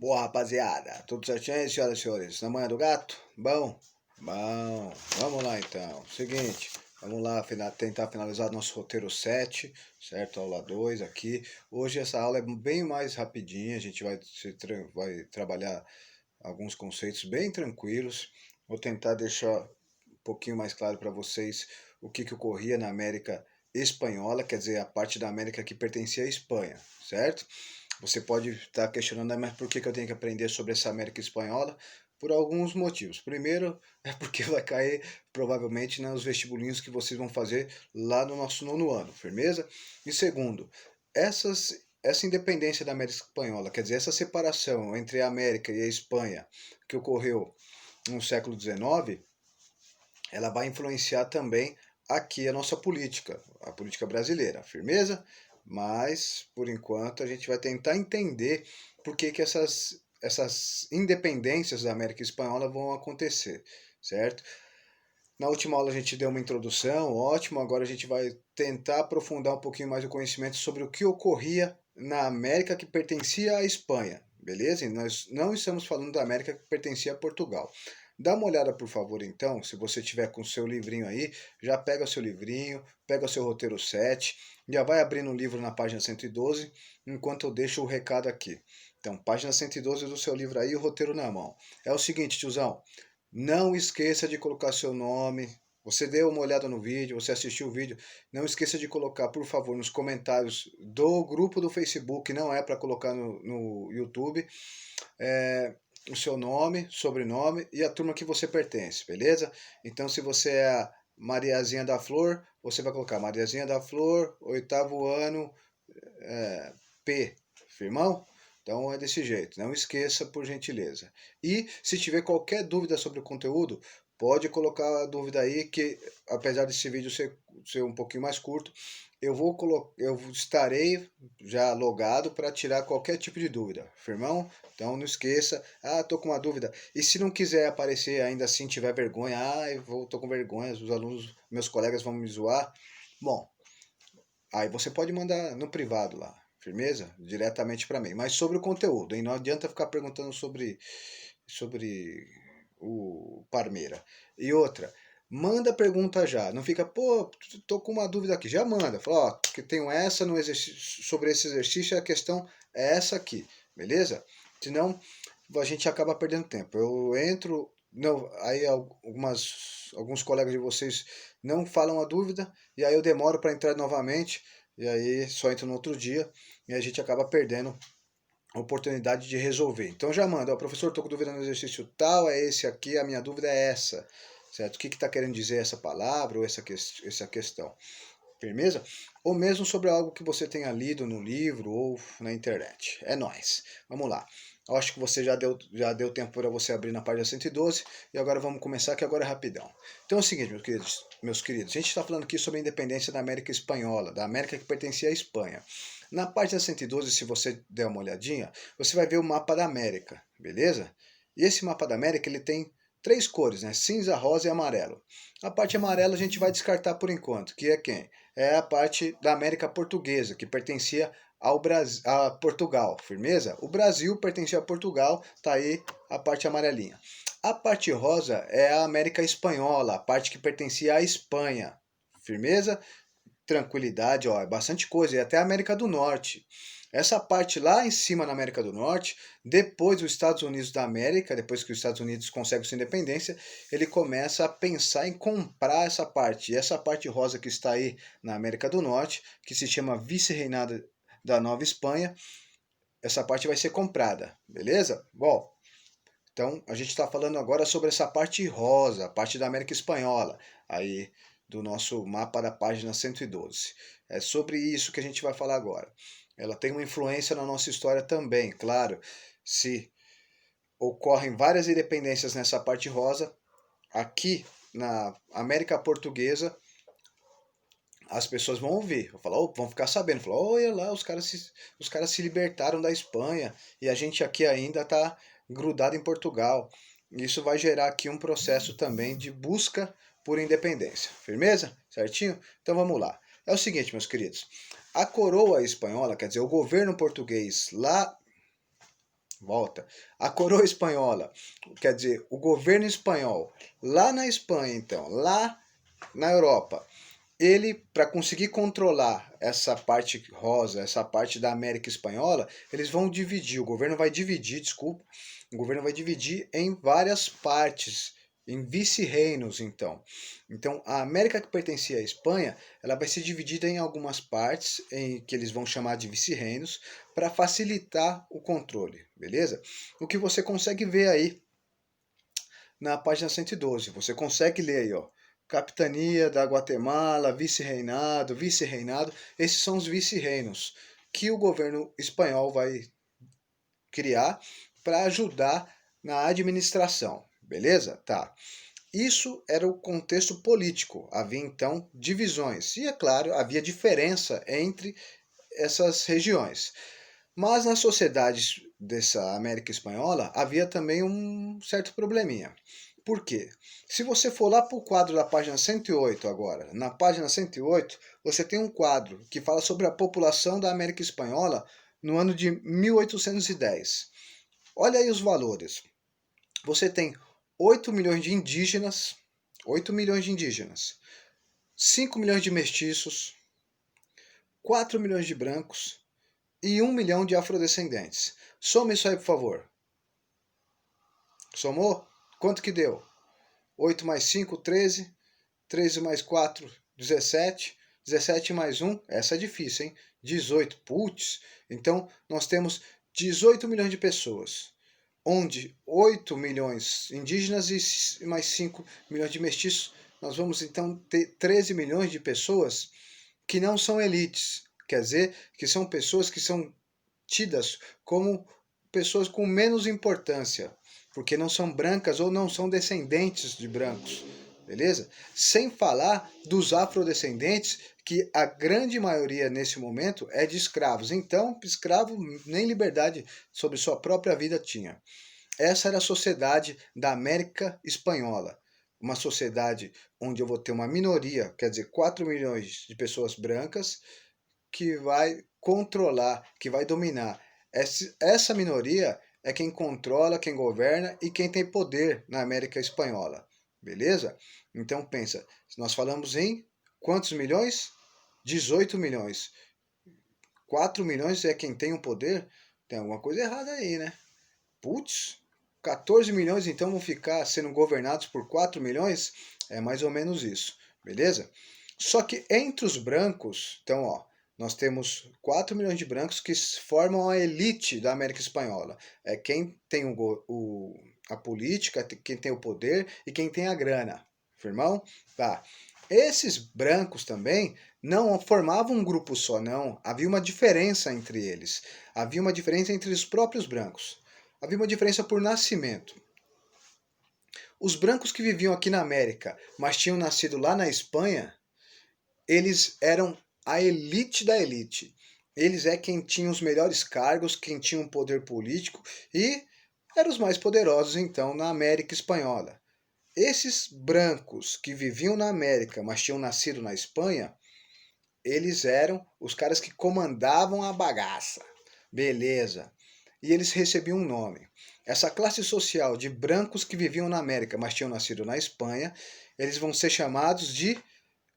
Boa, rapaziada. Tudo certinho aí, senhoras e senhores? Na manhã do gato? Bom? Bom. Vamos lá, então. Seguinte, vamos lá tentar finalizar nosso roteiro 7, certo? Aula 2 aqui. Hoje essa aula é bem mais rapidinha. A gente vai trabalhar alguns conceitos bem tranquilos. Vou tentar deixar um pouquinho mais claro para vocês o que ocorria na América Espanhola, quer dizer, a parte da América que pertencia à Espanha, certo? Você pode estar questionando, mas por que eu tenho que aprender sobre essa América Espanhola? Por alguns motivos. Primeiro, é porque vai cair provavelmente nos vestibulinhos que vocês vão fazer lá no nosso nono ano, firmeza? E segundo, essa independência da América Espanhola, quer dizer, essa separação entre a América e a Espanha que ocorreu no século XIX, ela vai influenciar também aqui a nossa política, a política brasileira, firmeza? Mas, por enquanto, a gente vai tentar entender por que essas independências da América Espanhola vão acontecer, certo? Na última aula a gente deu uma introdução, ótimo, agora a gente vai tentar aprofundar um pouquinho mais o conhecimento sobre o que ocorria na América que pertencia à Espanha, beleza? E nós não estamos falando da América que pertencia a Portugal. Dá uma olhada, por favor, então, se você tiver com o seu livrinho aí, já pega o seu livrinho, pega o seu roteiro 7, já vai abrindo o livro na página 112, enquanto eu deixo o recado aqui. Então, página 112 do seu livro aí, o roteiro na mão. É o seguinte, tiozão, não esqueça de colocar seu nome. Você deu uma olhada no vídeo, você assistiu o vídeo. Não esqueça de colocar, por favor, nos comentários do grupo do Facebook, não é para colocar no YouTube, o seu nome, sobrenome e a turma que você pertence, beleza? Então, se você é a Mariazinha da Flor, você vai colocar Mariazinha da Flor, 8º ano, P, firmão? Então é desse jeito, não esqueça, por gentileza. E se tiver qualquer dúvida sobre o conteúdo, pode colocar a dúvida aí, que apesar desse vídeo ser um pouquinho mais curto, eu estarei já logado para tirar qualquer tipo de dúvida, firmão? Então não esqueça, tô com uma dúvida. E se não quiser aparecer ainda assim, tiver vergonha, tô com vergonha, os alunos, meus colegas vão me zoar. Bom, aí você pode mandar no privado lá, firmeza? Diretamente para mim. Mas sobre o conteúdo, hein? Não adianta ficar perguntando sobre o Parmeira. E outra, manda pergunta já. Não fica, pô, tô com uma dúvida aqui. Já manda. Fala, ó, que tenho essa no exercício, sobre esse exercício, a questão é essa aqui, beleza? Senão a gente acaba perdendo tempo. Eu entro, não, aí alguns colegas de vocês não falam a dúvida, e aí eu demoro para entrar novamente, e aí só entro no outro dia, e a gente acaba perdendo a oportunidade de resolver. Então já manda, ó, professor, estou com dúvida no exercício tal, é esse aqui, a minha dúvida é essa, certo? O que está querendo dizer essa palavra ou essa questão? Firmeza? Ou mesmo sobre algo que você tenha lido no livro ou na internet. É nóis. Vamos lá. Eu acho que você já deu tempo para você abrir na página 112 e agora vamos começar, que agora é rapidão. Então é o seguinte, meus queridos, a gente está falando aqui sobre a independência da América Espanhola, da América que pertencia à Espanha. Na página 112, se você der uma olhadinha, você vai ver o mapa da América, beleza? E esse mapa da América ele tem três cores, né? Cinza, rosa e amarelo. A parte amarela a gente vai descartar por enquanto, que é quem? É a parte da América Portuguesa, que pertencia ao Brasil, a Portugal, firmeza? O Brasil pertencia a Portugal, tá aí a parte amarelinha. A parte rosa é a América Espanhola, a parte que pertencia à Espanha, firmeza? Tranquilidade, ó, é bastante coisa, e até a América do Norte. Essa parte lá em cima na América do Norte, depois dos Estados Unidos da América, depois que os Estados Unidos conseguem sua independência, ele começa a pensar em comprar essa parte. E essa parte rosa que está aí na América do Norte, que se chama Vice-Reinado da Nova Espanha, essa parte vai ser comprada, beleza? Bom, então a gente está falando agora sobre essa parte rosa, a parte da América Espanhola, aí do nosso mapa da página 112. É sobre isso que a gente vai falar agora. Ela tem uma influência na nossa história também, claro. Se ocorrem várias independências nessa parte rosa, aqui na América Portuguesa, as pessoas vão ouvir, vão ficar sabendo, falar, olha lá, os caras se libertaram da Espanha e a gente aqui ainda está grudado em Portugal. Isso vai gerar aqui um processo também de busca por independência. Firmeza? Certinho? Então vamos lá. É o seguinte, meus queridos. A coroa espanhola, quer dizer, o governo português lá volta. A coroa espanhola, quer dizer, o governo espanhol, lá na Espanha então, lá na Europa, ele, para conseguir controlar essa parte rosa, essa parte da América Espanhola, eles vão dividir, o governo vai dividir, desculpa, o governo vai dividir em várias partes, em vice-reinos, então. Então, a América que pertencia à Espanha, ela vai ser dividida em algumas partes, que eles vão chamar de vice-reinos, para facilitar o controle, beleza? O que você consegue ver aí na página 112, você consegue ler aí, ó. Capitania da Guatemala, vice-reinado, vice-reinado, esses são os vice-reinos que o governo espanhol vai criar para ajudar na administração, beleza? Tá. Isso era o contexto político, havia então divisões, e é claro, havia diferença entre essas regiões. Mas nas sociedades dessa América Espanhola havia também um certo probleminha. Por quê? Se você for lá para o quadro da página 108 agora, na página 108, você tem um quadro que fala sobre a população da América Espanhola no ano de 1810. Olha aí os valores. Você tem 8 milhões de indígenas, 8 milhões de indígenas, 5 milhões de mestiços, 4 milhões de brancos e 1 milhão de afrodescendentes. Soma isso aí, por favor. Somou? Quanto que deu? 8 mais 5, 13. 13 mais 4, 17. 17 mais 1, essa é difícil, hein? 18. Putz, então nós temos 18 milhões de pessoas, onde 8 milhões indígenas e mais 5 milhões de mestiços. Nós vamos então ter 13 milhões de pessoas que não são elites. Quer dizer, que são pessoas que são tidas como pessoas com menos importância, porque não são brancas ou não são descendentes de brancos, beleza? Sem falar dos afrodescendentes, que a grande maioria nesse momento é de escravos. Então, escravo nem liberdade sobre sua própria vida tinha. Essa era a sociedade da América Espanhola. Uma sociedade onde eu vou ter uma minoria, quer dizer, 4 milhões de pessoas brancas, que vai controlar, que vai dominar. Essa minoria é quem controla, quem governa e quem tem poder na América Espanhola. Beleza? Então pensa, nós falamos em quantos milhões? 18 milhões. 4 milhões é quem tem o poder? Tem alguma coisa errada aí, né? Putz, 14 milhões então vão ficar sendo governados por 4 milhões? É mais ou menos isso, beleza? Só que entre os brancos, então, ó, nós temos 4 milhões de brancos que formam a elite da América Espanhola. É quem tem a política, quem tem o poder e quem tem a grana. Firmão? Tá. Esses brancos também não formavam um grupo só, não. Havia uma diferença entre eles. Havia uma diferença entre os próprios brancos. Havia uma diferença por nascimento. Os brancos que viviam aqui na América, mas tinham nascido lá na Espanha, eles eram a elite da elite. Eles é quem tinha os melhores cargos, quem tinha um poder político e eram os mais poderosos então na América Espanhola. Esses brancos que viviam na América, mas tinham nascido na Espanha, eles eram os caras que comandavam a bagaça. Beleza. E eles recebiam um nome. Essa classe social de brancos que viviam na América, mas tinham nascido na Espanha, eles vão ser chamados de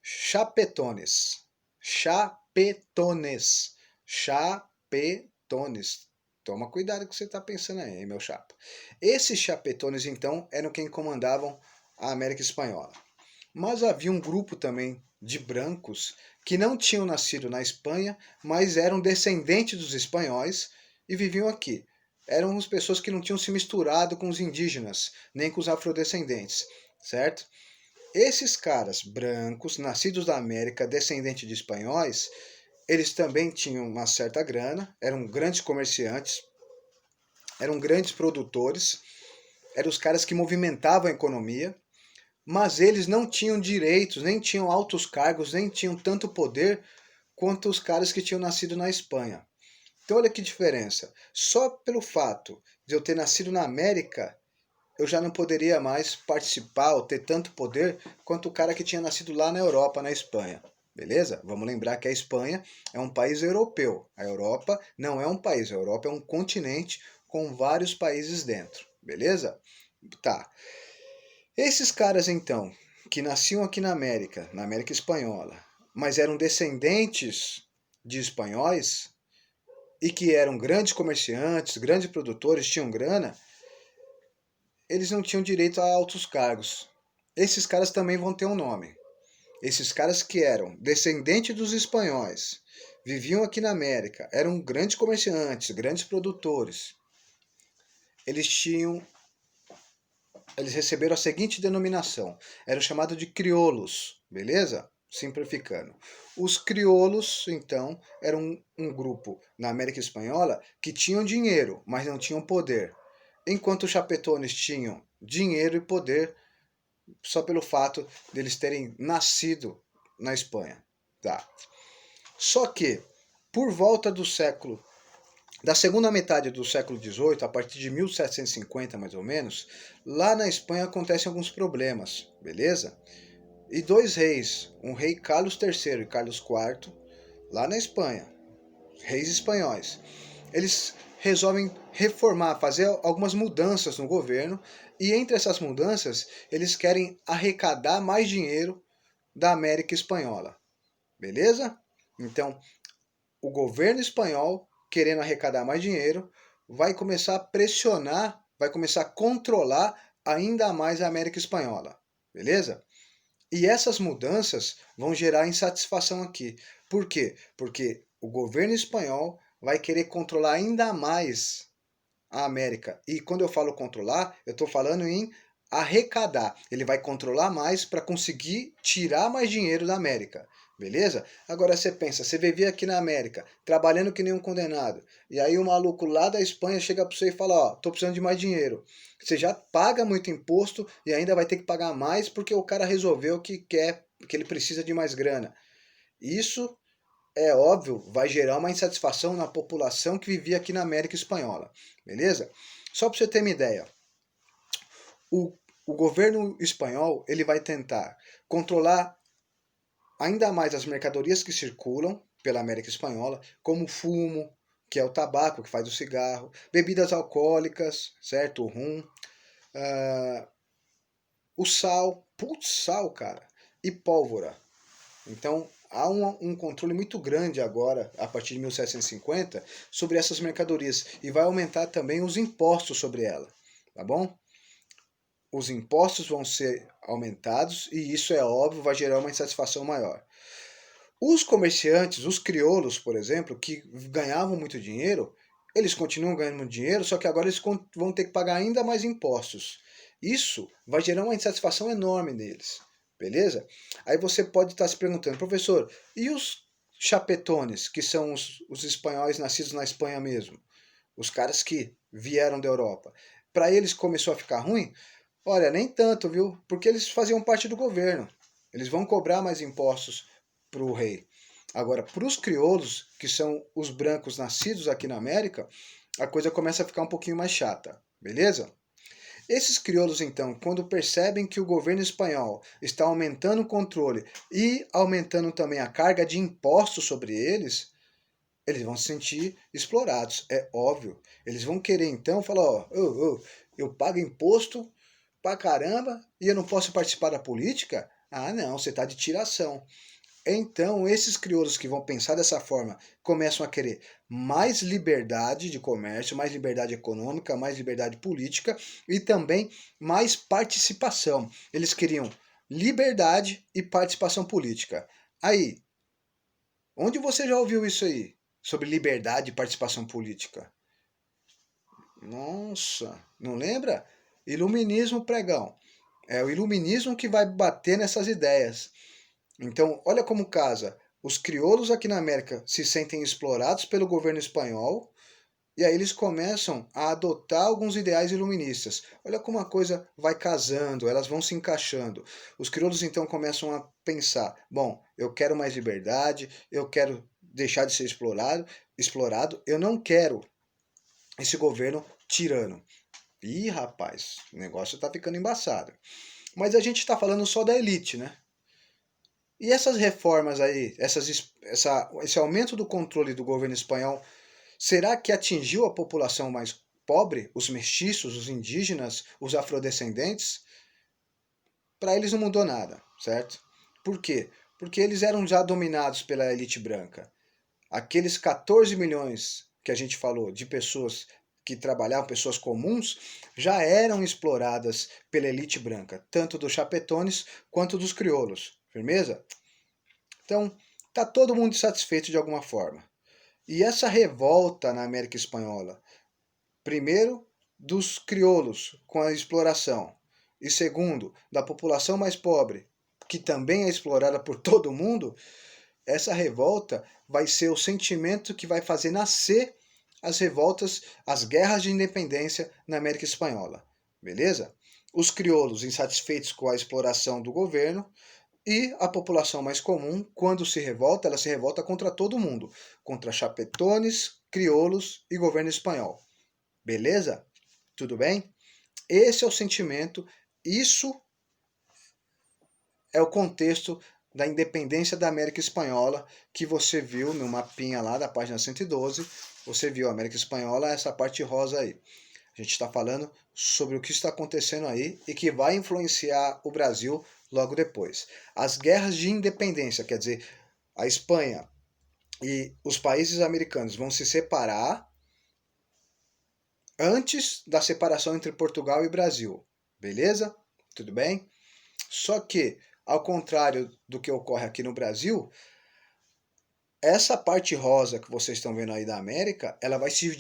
chapetones. Chapetones. Chapetones. Toma cuidado com o que você está pensando aí, meu chapa. Esses chapetones, então, eram quem comandavam a América Espanhola. Mas havia um grupo também de brancos que não tinham nascido na Espanha, mas eram descendentes dos espanhóis e viviam aqui. Eram as pessoas que não tinham se misturado com os indígenas, nem com os afrodescendentes, certo? Esses caras brancos, nascidos da América, descendentes de espanhóis, eles também tinham uma certa grana, eram grandes comerciantes, eram grandes produtores, eram os caras que movimentavam a economia, mas eles não tinham direitos, nem tinham altos cargos, nem tinham tanto poder quanto os caras que tinham nascido na Espanha. Então olha que diferença. Só pelo fato de eu ter nascido na América, eu já não poderia mais participar ou ter tanto poder quanto o cara que tinha nascido lá na Europa, na Espanha. Beleza? Vamos lembrar que a Espanha é um país europeu. A Europa não é um país, a Europa é um continente com vários países dentro, beleza? Tá. Esses caras então, que nasciam aqui na América Espanhola, mas eram descendentes de espanhóis e que eram grandes comerciantes, grandes produtores, tinham grana, eles não tinham direito a altos cargos. Esses caras também vão ter um nome. Esses caras que eram descendentes dos espanhóis, viviam aqui na América, eram grandes comerciantes, grandes produtores. Eles receberam a seguinte denominação. Eram chamados de crioulos, beleza? Simplificando. Os crioulos, então, eram um grupo na América Espanhola que tinham dinheiro, mas não tinham poder. Enquanto os chapetones tinham dinheiro e poder só pelo fato deles terem nascido na Espanha. Tá. Só que, por volta da segunda metade do século XVIII, a partir de 1750 mais ou menos, lá na Espanha acontecem alguns problemas, beleza? E dois reis, um rei Carlos III e Carlos IV, lá na Espanha, reis espanhóis, eles resolvem reformar, fazer algumas mudanças no governo, e entre essas mudanças, eles querem arrecadar mais dinheiro da América Espanhola, beleza? Então, o governo espanhol, querendo arrecadar mais dinheiro, vai começar a pressionar, vai começar a controlar ainda mais a América Espanhola, beleza? E essas mudanças vão gerar insatisfação aqui. Por quê? Porque o governo espanhol vai querer controlar ainda mais a América. E quando eu falo controlar, eu estou falando em arrecadar. Ele vai controlar mais para conseguir tirar mais dinheiro da América. Beleza? Agora você pensa, você vivia aqui na América, trabalhando que nem um condenado, e aí o maluco lá da Espanha chega para você e fala, ó, tô precisando de mais dinheiro. Você já paga muito imposto e ainda vai ter que pagar mais porque o cara resolveu que quer, que ele precisa de mais grana. Isso é óbvio, vai gerar uma insatisfação na população que vivia aqui na América Espanhola, beleza? Só para você ter uma ideia, o governo espanhol ele vai tentar controlar ainda mais as mercadorias que circulam pela América Espanhola, como fumo, que é o tabaco que faz o cigarro, bebidas alcoólicas, certo? O rum, o sal, putz, sal, cara, e pólvora. Então, há um controle muito grande agora, a partir de 1750, sobre essas mercadorias. E vai aumentar também os impostos sobre ela, tá bom? Os impostos vão ser aumentados e isso é óbvio, vai gerar uma insatisfação maior. Os comerciantes, os crioulos, por exemplo, que ganhavam muito dinheiro, eles continuam ganhando muito dinheiro, só que agora eles vão ter que pagar ainda mais impostos. Isso vai gerar uma insatisfação enorme neles, beleza? Aí você pode estar se perguntando, professor, e os chapetones, que são os espanhóis nascidos na Espanha mesmo? Os caras que vieram da Europa. Para eles começou a ficar ruim? Olha, nem tanto, viu? Porque eles faziam parte do governo. Eles vão cobrar mais impostos para o rei. Agora, para os crioulos, que são os brancos nascidos aqui na América, a coisa começa a ficar um pouquinho mais chata, beleza? Esses crioulos, então, quando percebem que o governo espanhol está aumentando o controle e aumentando também a carga de impostos sobre eles, eles vão se sentir explorados, é óbvio. Eles vão querer, então, falar, ó, eu pago imposto pra caramba e eu não posso participar da política? Ah, não, você está de tiração. Então, esses crioulos que vão pensar dessa forma começam a querer mais liberdade de comércio, mais liberdade econômica, mais liberdade política e também mais participação. Eles queriam liberdade e participação política. Aí, onde você já ouviu isso aí? Sobre liberdade e participação política? Nossa, não lembra? Iluminismo, pregão. É o iluminismo que vai bater nessas ideias. Então, olha como casa. Os crioulos aqui na América se sentem explorados pelo governo espanhol e aí eles começam a adotar alguns ideais iluministas. Olha como a coisa vai casando, elas vão se encaixando. Os crioulos então começam a pensar: bom, eu quero mais liberdade, eu quero deixar de ser explorado, eu não quero esse governo tirano. Ih, rapaz, o negócio tá ficando embaçado. Mas a gente está falando só da elite, né? E essas reformas aí, esse aumento do controle do governo espanhol, será que atingiu a população pobre, os mestiços, os indígenas, os afrodescendentes, para eles não mudou nada, certo? Por quê? Porque eles eram já dominados pela elite branca. Aqueles 14 milhões que a gente falou de pessoas que trabalhavam, pessoas comuns, já eram exploradas pela elite branca, tanto dos chapetones quanto dos crioulos. Firmeza? Então, tá todo mundo insatisfeito de alguma forma. E essa revolta na América Espanhola, primeiro, dos crioulos com a exploração, e segundo, da população mais pobre, que também é explorada por todo mundo, essa revolta vai ser o sentimento que vai fazer nascer as revoltas, as guerras de independência na América Espanhola. Beleza? Os crioulos insatisfeitos com a exploração do governo e a população mais comum, quando se revolta, ela se revolta contra todo mundo, contra chapetones, crioulos e governo espanhol. Beleza? Tudo bem? Esse é o sentimento, isso é o contexto da independência da América Espanhola que você viu no mapinha lá da página 112. Você viu a América Espanhola, essa parte rosa aí. A gente está falando sobre o que está acontecendo aí e que vai influenciar o Brasil logo depois. As guerras de independência, quer dizer, a Espanha e os países americanos vão se separar antes da separação entre Portugal e Brasil. Beleza? Tudo bem? Só que, ao contrário do que ocorre aqui no Brasil, essa parte rosa que vocês estão vendo aí da América, ela vai se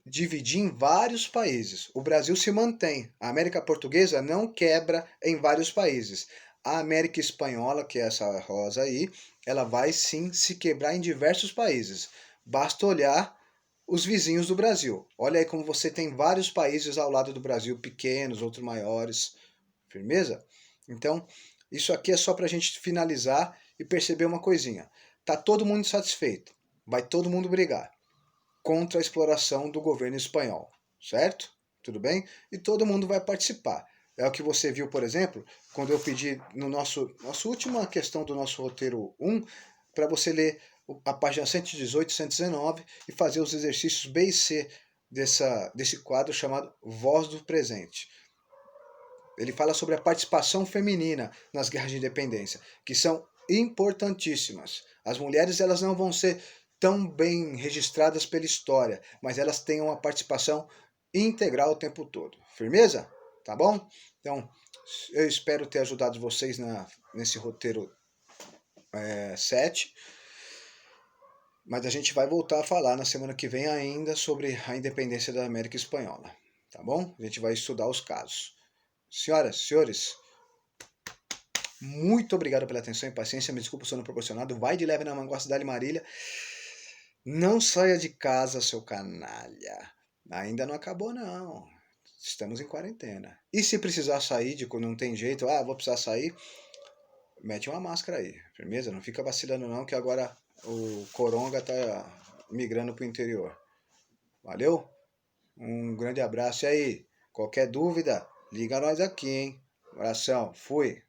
dividir em vários países. O Brasil se mantém. A América Portuguesa não quebra em vários países. A América Espanhola, que é essa rosa aí, ela vai sim se quebrar em diversos países. Basta olhar os vizinhos do Brasil. Olha aí como você tem vários países ao lado do Brasil, pequenos, outros maiores. Firmeza? Então, isso aqui é só para a gente finalizar e perceber uma coisinha. Tá todo mundo insatisfeito. Vai todo mundo brigar contra a exploração do governo espanhol, certo? Tudo bem? E todo mundo vai participar. É o que você viu, por exemplo, quando eu pedi no nossa última questão do nosso roteiro 1, para você ler a página 118 e 119 e fazer os exercícios B e C desse quadro chamado Voz do Presente. Ele fala sobre a participação feminina nas guerras de independência, que são importantíssimas. As mulheres elas não vão ser tão bem registradas pela história, mas elas têm uma participação integral o tempo todo. Firmeza? Tá bom? Então, eu espero ter ajudado vocês nesse roteiro 7. Mas a gente vai voltar a falar na semana que vem ainda sobre a independência da América Espanhola. Tá bom? A gente vai estudar os casos. Senhoras, senhores, muito obrigado pela atenção e paciência. Me desculpa o sono proporcionado. Vai de leve na manguaça, dali Marília. Não saia de casa, seu canalha. Ainda não acabou, não. Estamos em quarentena. E se precisar sair, de quando não tem jeito, vou precisar sair, mete uma máscara aí, firmeza? Não fica vacilando não, que agora o coronga tá migrando pro interior. Valeu? Um grande abraço. E aí, qualquer dúvida, liga nós aqui, hein? Abração, fui.